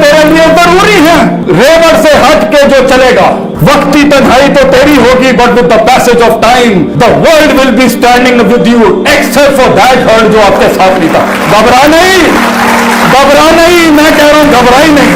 तेरे लिए जरूरी हैं। रेवड़ से हट के जो चलेगा, वक्ती तन्हाई तो तेरी होगी, but with the passage of time the world will be standing with you, except for that hurt जो आपके साथ नहीं था। घबरा नहीं, मैं कह रहा हूं घबरा ही नहीं।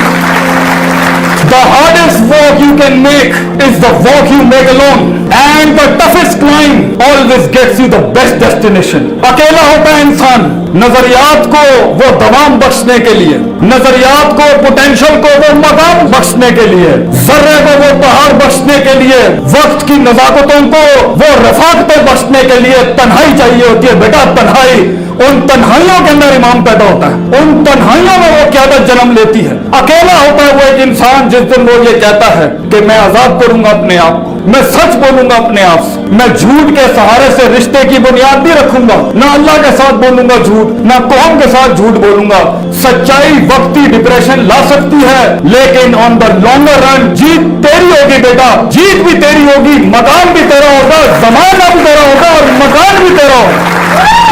The hardest walk you can make is the walk you make alone, and the toughest climb always gets you the best destination. अकेला होता है इंसान नजरियात को वो दवाम बख्शने के लिए, नजरियात को, पोटेंशियल को वो मकाम बख्शने के लिए, जर्रे को वो पहाड़ बख्शने के लिए, वक्त की नजाकतों को वो रफाकतें बख्शने के लिए तन्हाई चाहिए होती है बेटा, तन्हाई। उन तन्हाइयों के अंदर इमाम पैदा होता है, उन तन्हाइयों में वो क़यादत जन्म लेती है। अकेला होता है वो एक इंसान जिस दिन वो ये कहता है कि मैं आजाद करूंगा अपने आप को, मैं सच बोलूंगा अपने आप से, मैं झूठ के सहारे से रिश्ते की बुनियाद नहीं रखूंगा, ना अल्लाह के साथ बोलूंगा झूठ, ना कौम के साथ झूठ बोलूंगा। सच्चाई वक्ती डिप्रेशन ला सकती है, लेकिन ऑन द लॉन्गर रन जीत तेरी होगी बेटा, जीत भी तेरी होगी, मकान भी तेरा होगा, जमाना भी तेरा होगा और मकान भी तेरा होगा।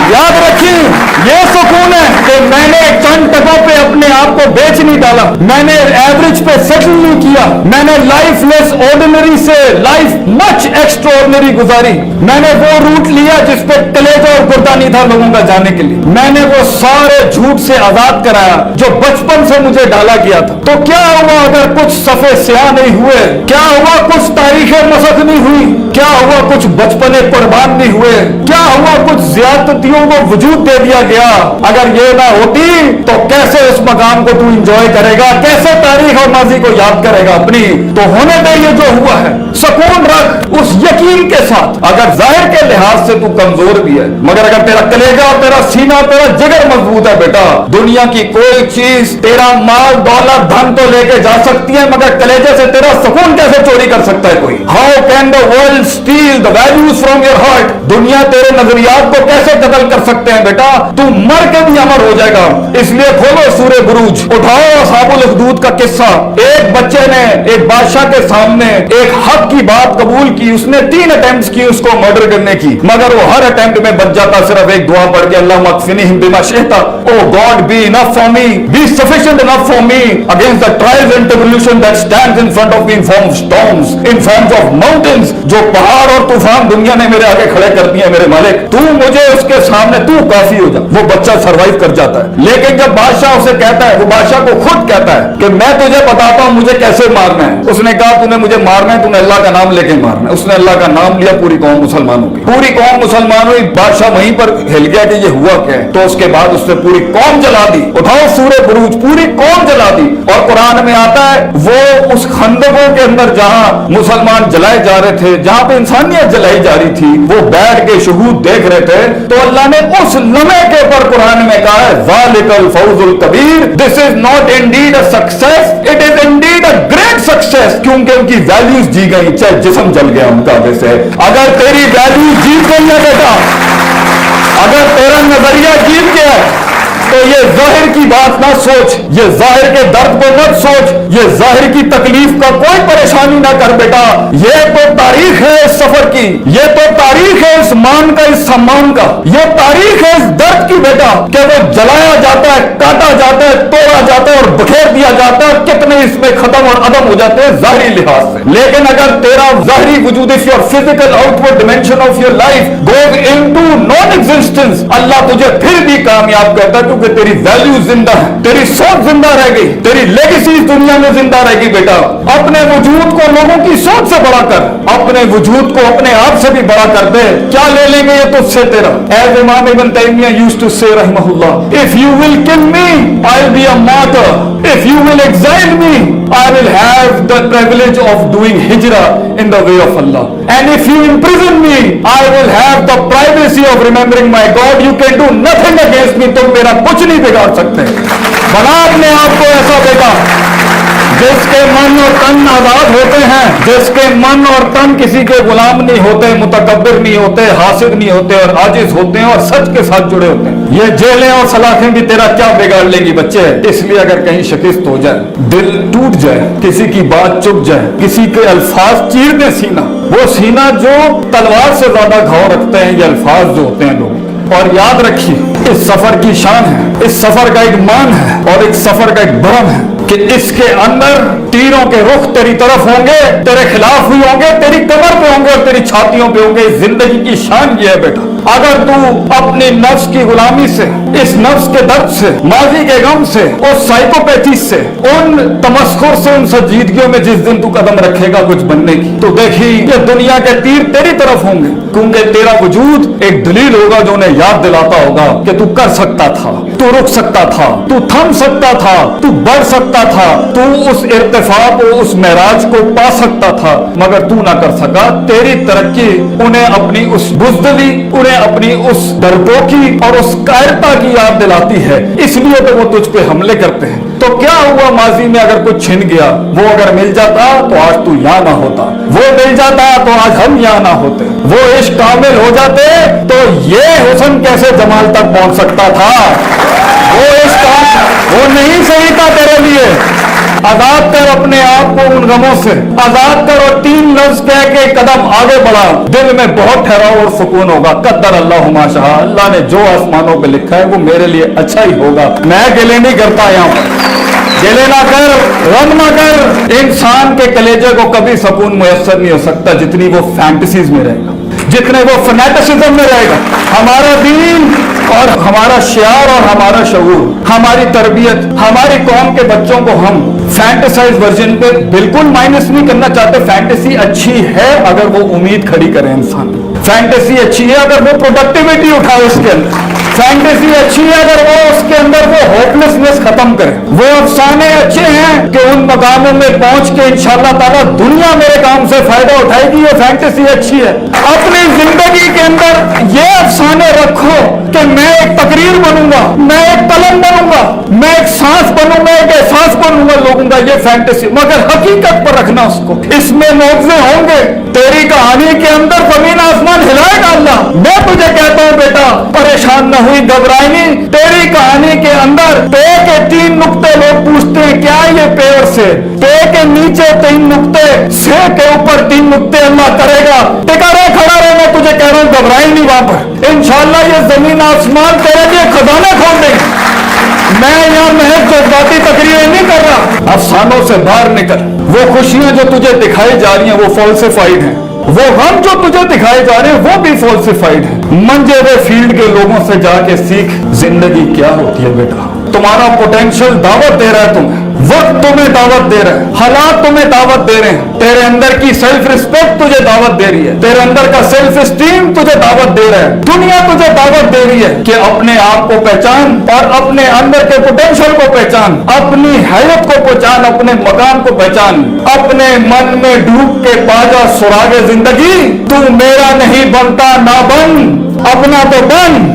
याद रखिए, ये सुकून है कि मैंने चंद टकों पे अपने आप को बेच नहीं डाला, मैंने एवरेज पे सेटल नहीं किया, मैंने लाइफ लेस ऑर्डिनरी से लाइफ मच एक्स्ट्राऑर्डिनरी गुजारी। मैंने वो रूट लिया जिस पे कलेजा और गुर्दा नहीं था लोगों का जाने के लिए। मैंने वो सारे झूठ से आजाद कराया जो बचपन से मुझे डाला गया था। तो क्या हुआ अगर कुछ सफे स्याह नहीं हुए? क्या हुआ कुछ तारीखें मसक नहीं हुई? क्या हुआ कुछ बचपने कुर्बान नहीं हुए? क्या हुआ कुछ ज्यादतियों को वजूद दे दिया गया? अगर ये ना होती तो कैसे उस मकाम को तू इंजॉय करेगा, कैसे तारीख और माजी को याद करेगा अपनी? तो होने दे ये जो हुआ है, सुकून रख उस यकीन के साथ। अगर जाहिर के लिहाज से तू कमजोर भी है, मगर अगर तेरा कलेजा, तेरा सीना, तेरा जिगर मजबूत है बेटा, दुनिया की कोई चीज तेरा माल दौलत धन तो लेके जा सकती है, मगर कलेजे से तेरा सुकून कैसे चोरी कर सकता है कोई? How can the world steel the values from your heart? दुनिया तेरे नजरियात को कैसे कत्ल कर सकते हैं बेटा? तू मर के भी अमर हो जाएगा। इसलिए खोलो सूरे बुरूज, उठाओ असहाबुल उखदूद का किस्सा। एक बच्चे ने एक बादशाह के सामने एक हक की बात कबूल की, उसने 3 अटेम्प्ट्स की उसको मर्डर करने की, मगर वो हर अटेम्प्ट में बच जाता सिर्फ एक दुआ पढ़ के, अल्लाह मगफिनिहिम बिमा शि'ता, O God be enough for me, be sufficient enough for me against the trials and tribulation that stands in front of me in form of storms, in forms of mountains. जो पहाड़ और तूफान दुनिया ने मेरे आगे खड़े कर दिए मेरे मालिक, तू मुझे उसके सामने तू काफी हो जा। वो बच्चा सरवाइव कर जाता है। लेकिन जब बादशाह उसे कहता है, वो बादशाह को खुद कहता है कि मैं तुझे बताता हूं मुझे कैसे मारना है। उसने कहा तूने मुझे मारना है, तूने अल्लाह का नाम लेके मारना है। उसने अल्लाह का नाम लिया, पूरी कौम मुसलमान हो गई, पूरी कौम मुसलमान हुई। बादशाह वहीं पर हिल गया कि ये हुआ क्या है। तो उसके बाद उसने पूरी कौम जला दी। उठाओ सूरे बुरूज, पूरी कौम जला दी। और कुरान में आता है वो उस खंदकों के अंदर जहां मुसलमान जलाए जा रहे थे, जहां पे इंसानियत जलाई जा रही थी, वो बैठ के शहूद देख रहे थे, तो अल्लाह ने उस लम्हे के ऊपर कुरान में कहा है ज़ालिकल फौजुल कबीर, this is not indeed a success, it is indeed a great success. क्योंकि उनकी वैल्यूज जी गई, चाहे जिस्म जल गया उनका। वैसे अगर तेरी वैल्यूज जीत गई है बेटा, अगर तेरा नजरिया जीत गया तो ये जाहिर की बात ना सोच, ये जाहिर के दर्द को मत सोच, ये जाहिर की तकलीफ का कोई परेशानी ना कर बेटा। ये तो तारीख है इस सफर की, ये तो तारीख है इस मान का, इस सम्मान का, ये तारीख है इस दर्द की बेटा, कि वो जलाया जाता है, काटा जाता है, तोड़ा जाता है और बखेर दिया जाता है। कितने इसमें खत्म और अदम हो जाते हैं जाहिरी लिहाज से। लेकिन अगर तेरा जाहिरी वजूद, if your physical outward dimension of your life goes into non existence, अल्लाह तुझे फिर भी कामयाब करता है, क्योंकि तेरी वैल्यू जिंदा है, तेरी सोच जिंदा रह गई, तेरी लेगेसी दुनिया में जिंदा रहेगी बेटा। अपने वजूद को लोगों की सोच से बड़ा कर, अपने वजूद को अपने आप से भी बड़ा कर दे। क्या ले लेंगे ये तुझसे तेरा? एज इमाम इब्न तैमिया यूज्ड टू से रहमहुल्लाह, if you will kill me I will be a martyr, if you will exile me I will have the privilege of doing हिजरा इन द वे ऑफ अल्लाह, and if you imprison me I will have the privacy of remembering my God. You can do nothing against me, तुम मेरा कुछ नहीं बिगाड़ सकते। बना अपने आप को ऐसा बेटा जिसके मन और तन आजाद होते हैं, जिसके मन और तन किसी के गुलाम नहीं होते, मुतकब्बिर नहीं होते, हासिद नहीं होते और आजिज होते हैं और सच के साथ जुड़े होते हैं। ये जेलें और सलाखें भी तेरा क्या बिगाड़ लेंगी बच्चे। इसलिए अगर कहीं शिकस्त हो जाए, दिल टूट जाए, किसी की बात चुप जाए, किसी के अल्फाज चीर दे सीना, वो सीना जो तलवार से ज्यादा घाव रखते हैं, ये अल्फाज जो होते हैं लोग। और याद रखिए इस सफर की शान है, इस सफर का एक मान है और एक सफर का एक भरम है। कि इसके अंदर तीरों के रुख तेरी तरफ होंगे, तेरे खिलाफ भी होंगे, तेरी कमर पे होंगे और तेरी छातियों पे होंगे। जिंदगी की शान ये है बेटा, अगर तू अपनी नफ्स की गुलामी से, इस नफ्स के दर्द से, माजी के गम से, उस साइकोपैथी से, उन तमस्खुर से, उन संजीदगियों में जिस दिन तू कदम रखेगा कुछ बनने की, तो देखी ये दुनिया के तीर तेरी तरफ होंगे, क्योंकि तेरा वजूद एक दलील होगा जो उन्हें याद दिलाता होगा कि तू कर सकता था, तू रुक सकता था, तू थम सकता था, तू बढ़ सकता था, तू उस इर्तिफा को, उस महराज को पा सकता था, मगर तू ना कर सका। तेरी तरक्की उन्हें अपनी उस बुज़दिली, उन्हें अपनी उस डरपोकी और उस कायरता की याद दिलाती है, इसलिए तो वो तुझ पे हमले करते हैं। तो क्या हुआ माजी में अगर कुछ छिन गया, वो अगर मिल जाता तो आज तू यहाँ ना होता, वो मिल जाता तो आज हम यहाँ ना होते, वो इश्क कामिल हो जाते तो ये हुस्न कैसे जमाल तक पहुंच सकता था। वो इश्क वो नहीं सही था तेरे लिए। आजाद कर अपने आप को उन गमों से, आजाद कर और 3 लफ्ज कह के कदम आगे बढ़ा, दिल में बहुत ठहराव और सुकून होगा। कद्दर अल्लाह मा शाह, अल्लाह ने जो आसमानों पे लिखा है वो मेरे लिए अच्छा ही होगा। मैं गिले नहीं करता, यहाँ पर गिले ना कर, गम ना कर। इंसान के कलेजे को कभी सुकून मुयस्सर नहीं हो सकता जितनी वो फैंटेसीज में रहेगा, जितने वो फनेटिसिज्म में रहेगा। हमारा दीन और हमारा शियार और हमारा शऊर, हमारी तरबियत, हमारी कौम के बच्चों को हम फैंटेसाइज वर्जन पे बिल्कुल माइनस नहीं करना चाहते। फैंटेसी अच्छी है अगर वो उम्मीद खड़ी करे इंसान, फैंटेसी अच्छी है अगर वो प्रोडक्टिविटी उठाए उसके अंदर, फैंटेसी अच्छी है अगर वो उसके अंदर वो होपलेसनेस खत्म करे। वो अफसाने अच्छे हैं कि उन मकामों में पहुंच के इंशाअल्लाह ताला दुनिया मेरे काम से फायदा उठाएगी, ये फैंटेसी अच्छी है। अपनी जिंदगी के अंदर ये अफसाने रखो कि मैं एक तकरीर बनूंगा, मैं एक कलम बनूंगा, मैं एक सांस बनूंगा, एक एहसास बनूंगा लोगों का, ये फैंटेसी। मगर हकीकत पर रखना उसको, इसमें मौज़े होंगे। तेरी कहानी के अंदर जमीन आसमान हिलाएगा अल्लाह। मैं तुझे कहता हूं बेटा, परेशान न हुई, घबराई नहीं। तेरी कहानी के अंदर पे के 3 नुक्ते लोग पूछते हैं क्या ये पे और से, पे के नीचे 3 नुक्ते, से के ऊपर 3 नुक्ते अल्लाह करेगा। टिका रहे, खड़ा रहे, मैं तुझे कह रहा हूं घबराई नहीं वहां पर। इंशाअल्लाह ये जमीन आसमान तेरे लिए खजाना खोल देंगे। मैं यहाँ महज जज्बाती तकरीरें नहीं कर रहा, अफसानों से बाहर निकल। वो खुशियां जो तुझे दिखाई जा रही हैं वो फॉल्सिफाइड हैं, वो गम जो तुझे दिखाए जा रहे हैं वो भी फॉल्सिफाइड है। मंजे हुए फील्ड के लोगों से जाके सीख जिंदगी क्या होती है बेटा। तुम्हारा पोटेंशियल दावत दे रहा है तुम्हें, वक्त तुम्हें दावत दे रहा है, हालात तुम्हें दावत दे रहे हैं, तेरे अंदर की सेल्फ रिस्पेक्ट तुझे दावत दे रही है, तेरे अंदर का सेल्फ स्टीम तुझे दावत दे रहा है, दुनिया तुझे दावत दे रही है कि अपने आप को पहचान और अपने अंदर के पोटेंशियल को पहचान, अपनी हैयत को पहचान, अपने मकाम को पहचान, अपने मन में डूब के पाजा सुरागे जिंदगी। तू मेरा नहीं बनता ना बन, अपना तो बन।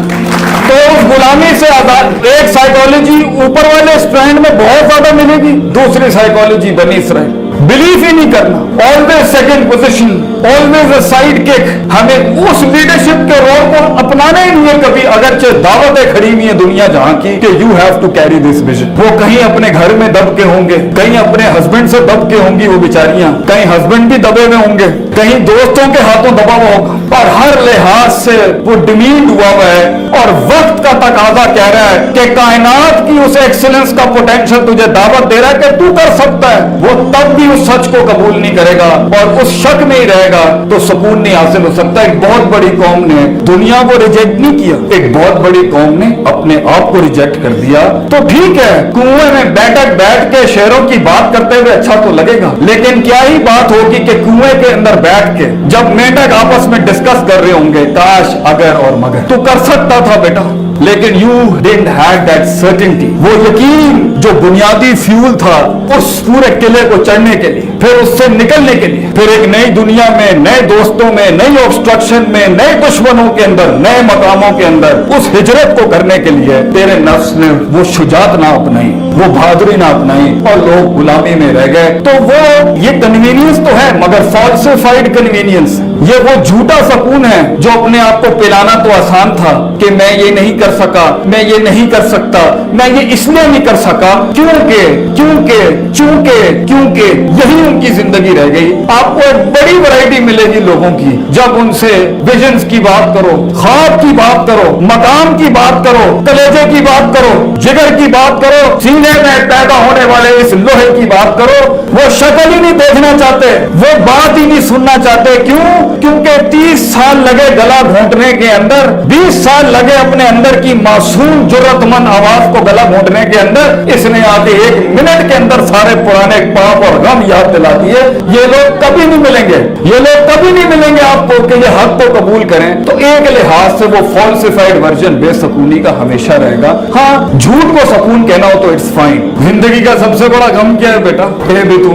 तो उस गुलामी से आजाद। एक साइकोलॉजी ऊपर वाले स्ट्रैंड में बहुत ज्यादा मिलेगी, दूसरी साइकोलॉजी बनी इसराइल, बिलीव ही नहीं करना, always second position, always a side kick. हमें उस लीडरशिप के रोल को अपनाना ही नहीं है कभी, अगरचे दावतें खड़ी हुई है दुनिया जहां की कि you have to carry this vision. वो कहीं अपने घर में दब के होंगे, कहीं अपने हस्बैंड से दब के होंगी वो बेचारियां, कहीं हस्बैंड भी दबे हुए होंगे, कहीं दोस्तों के हाथों दबा हुआ होगा, और हर लिहाज से वो डिमीट हुआ हुआ है। और वक्त का तकाजा कह रहा है कि कायनात की उस एक्सीलेंस का पोटेंशियल तुझे दावत दे रहा है कि तू कर सकता है। वो तब भी उस सच को कबूल नहीं करेगा और उस शक में ही रहेगा तो सुकून नहीं हासिल हो सकता। एक बहुत बड़ी कौम ने दुनिया को रिजेक्ट नहीं किया, एक बहुत बड़ी कौम ने अपने आप को रिजेक्ट कर दिया। तो ठीक है, कुएं में बैठ के शेरों की बात करते हुए अच्छा तो लगेगा, लेकिन क्या ही बात होगी कि कुएं के अंदर बैठ के जब मेंढक आपस में डिस्कस कर रहे होंगे काश अगर और मगर। तू कर सकता था बेटा, लेकिन you didn't have that certainty, वो यकीन जो बुनियादी फ्यूल था उस पूरे किले को चढ़ने के लिए, फिर उससे निकलने के लिए, फिर एक नई दुनिया में, नए दोस्तों में, नई ऑब्स्ट्रक्शन में, नए दुश्मनों के अंदर, नए मकामों के अंदर उस हिजरत को करने के लिए तेरे नफ्स ने वो शुजात ना अपनाई, वो बहादुरी ना अपनाई और लोग गुलामी में रह गए। तो वो ये कन्वीनियंस तो है मगर फॉल्सिफाइड कन्वीनियंस, ये वो झूठा सुकून है जो अपने आप को पिलाना तो आसान था कि मैं ये नहीं कर सका, मैं ये नहीं कर सकता, मैं ये इसलिए नहीं कर सका क्योंकि क्योंकि क्योंकि क्योंकि यही सुकून की जिंदगी रह गई। आपको एक बड़ी वैरायटी मिलेगी लोगों की जब उनसे विजन्स की बात करो, ख्वाब की बात करो, मकाम की बात करो, कलेजे की बात करो, जिगर की बात करो, सीने में पैदा होने वाले इस लोहे की बात करो। वो शक्ल ही नहीं देखना चाहते, वो बात ही नहीं सुनना चाहते। क्यों? क्योंकि 30 साल लगे गला घोंटने के अंदर, 20 साल लगे अपने अंदर की मासूम जुर्रतमंद आवाज को गला घोंटने के अंदर। इसने आके 1 मिनट के अंदर सारे पुराने पाप और गम याद दिला दिए। ये लोग कभी नहीं मिलेंगे, ये लोग कभी नहीं मिलेंगे आपको कि ये हक को कबूल करें। तो एक लिहाज से वो फॉल्सिफाइड वर्जन बेसकूनी का हमेशा रहेगा। हाँ, झूठ को सकून कहना हो तो इट्स फाइन। जिंदगी का सबसे बड़ा गम क्या है बेटा?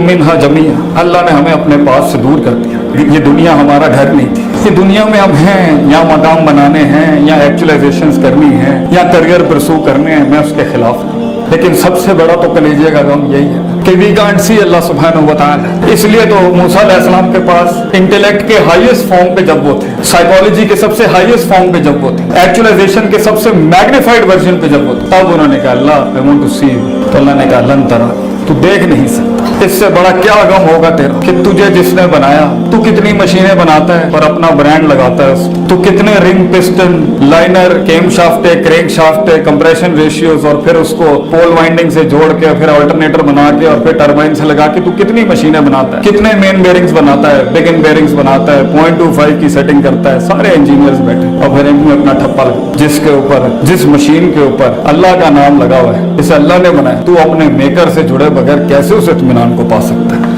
मिन्हा जमिया, अल्लाह ने हमें अपने पास से दूर कर दिया। ये दुनिया हमारा घर नहीं थी। ये दुनिया में हम हैं, या मकाम बनाने हैं, या एक्चुअलाइजेशंस करनी है, या करियर परसू करने हैं, मैं उसके खिलाफ नहीं। लेकिन सबसे बड़ा तो कलेजे का गम यही है कि वी कांट सी अल्लाह सुब्हानहू व तआला। इसलिए तो मूसा अलैहिस्सलाम के पास इंटेलेक्ट के हाईएस्ट फॉर्म पे जब वो थे, साइकोलॉजी के सबसे हाईएस्ट फॉर्म पे जब वो थे, एक्चुअलाइजेशन के सबसे मैग्नीफाइड वर्जन पे जब वो थे, तब उन्होंने कहा अल्लाह I want to see you. तो अल्लाह ने कहा लन तरा, तू देख नहीं सकता। इससे बड़ा क्या गम होगा तेरा कि तुझे जिसने बनाया, तू कितनी मशीनें बनाता है और अपना ब्रांड लगाता है, तू कितने रिंग, पिस्टन, लाइनर, केम शाफ्टे, क्रैंक शाफ्टे, कंप्रेशन रेशियोज और फिर उसको पोल वाइंडिंग से जोड़ के फिर अल्टरनेटर बना के और फिर टरबाइन से लगा के तू कितनी मशीनें बनाता है, कितने मेन बेरिंग्स बनाता है, बिगिन बेरिंग्स बनाता है, 0.25 की सेटिंग करता है। सारे इंजीनियर्स बैठे और फिर इनमें अपना ठप्पा लगा जिसके ऊपर, जिस मशीन के ऊपर अल्लाह का नाम लगा हुआ है, इसे अल्लाह ने बनाया। तू अपने मेकर से जुड़े बगैर कैसे उस इत्मीनान को पा सकता है?